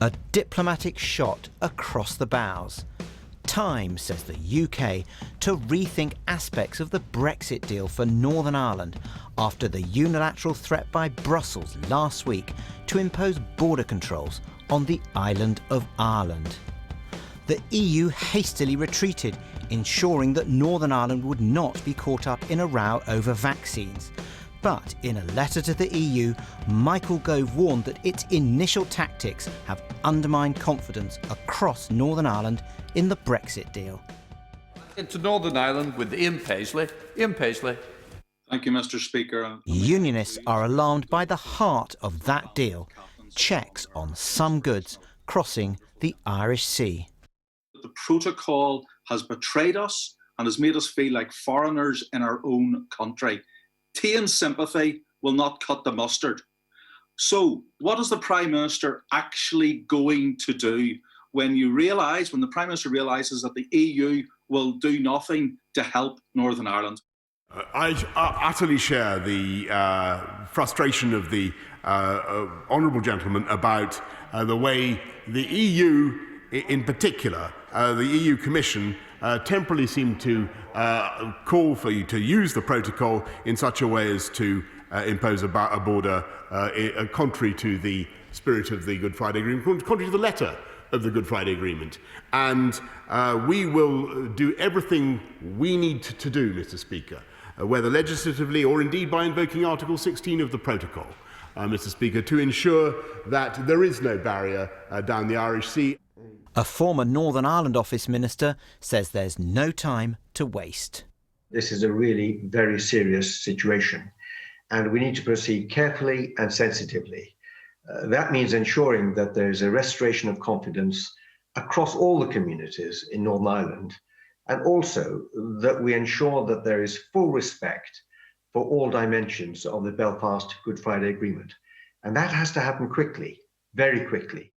A diplomatic shot across the bows. Time, says the UK, to rethink aspects of the Brexit deal for Northern Ireland after the unilateral threat by Brussels last week to impose border controls on the island of Ireland. The EU hastily retreated, ensuring that Northern Ireland would not be caught up in a row over vaccines. But in a letter to the EU, Michael Gove warned that its initial tactics have undermined confidence across Northern Ireland in the Brexit deal. Into Northern Ireland with Ian Paisley. Ian Paisley. Thank you, Mr. Speaker. Unionists are alarmed by the heart of that deal, checks on some goods crossing the Irish Sea. The protocol has betrayed us and has made us feel like foreigners in our own country. Tea and sympathy will not cut the mustard. So what is the Prime Minister actually going to do when the Prime Minister realises that the EU will do nothing to help Northern Ireland? I utterly share the frustration of the honourable gentleman about the way the EU, in particular, the EU Commission, temporarily seem to call for you to use the protocol in such a way as to impose a border contrary to the spirit of the Good Friday Agreement, contrary to the letter of the Good Friday Agreement. And we will do everything we need to do, Mr. Speaker, whether legislatively or indeed by invoking Article 16 of the protocol, Mr. Speaker, to ensure that there is no barrier down the Irish Sea. A former Northern Ireland Office Minister says there's no time to waste. This is a really very serious situation, and we need to proceed carefully and sensitively. That means ensuring that there is a restoration of confidence across all the communities in Northern Ireland, and also that we ensure that there is full respect for all dimensions of the Belfast Good Friday Agreement. And that has to happen quickly, very quickly.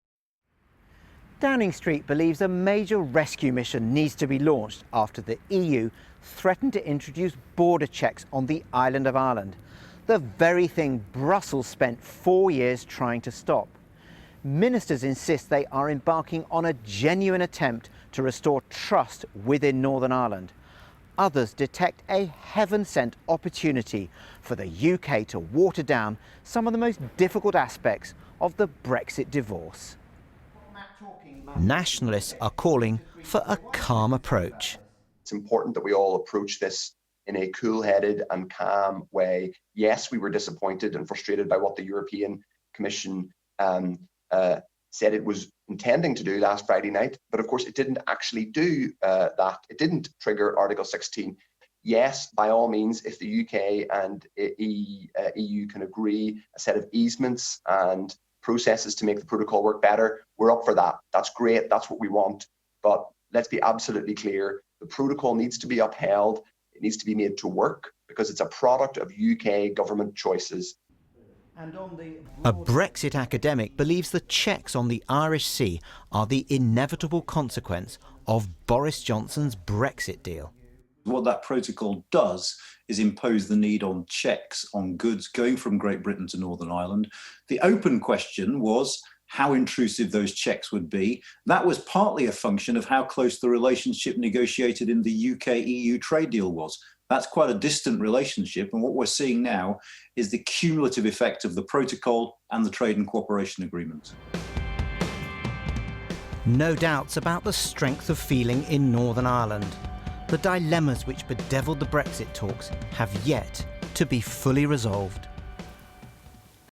Downing Street believes a major rescue mission needs to be launched after the EU threatened to introduce border checks on the island of Ireland, the very thing Brussels spent 4 years trying to stop. Ministers insist they are embarking on a genuine attempt to restore trust within Northern Ireland. Others detect a heaven-sent opportunity for the UK to water down some of the most difficult aspects of the Brexit divorce. Nationalists are calling for a calm approach. It's important that we all approach this in a cool-headed and calm way. Yes, we were disappointed and frustrated by what the European Commission said it was intending to do last Friday night, but of course it didn't actually do that. It didn't trigger Article 16. Yes, by all means, if the UK and EU can agree a set of easements and processes to make the protocol work better, we're up for that. That's great, that's what we want. But let's be absolutely clear, the protocol needs to be upheld, it needs to be made to work, because it's a product of UK government choices. A Brexit academic believes the checks on the Irish Sea are the inevitable consequence of Boris Johnson's Brexit deal. What that protocol does is impose the need on checks on goods going from Great Britain to Northern Ireland. The open question was how intrusive those checks would be. That was partly a function of how close the relationship negotiated in the UK-EU trade deal was. That's quite a distant relationship, and what we're seeing now is the cumulative effect of the protocol and the trade and cooperation agreement. No doubts about the strength of feeling in Northern Ireland. The dilemmas which bedeviled the Brexit talks have yet to be fully resolved.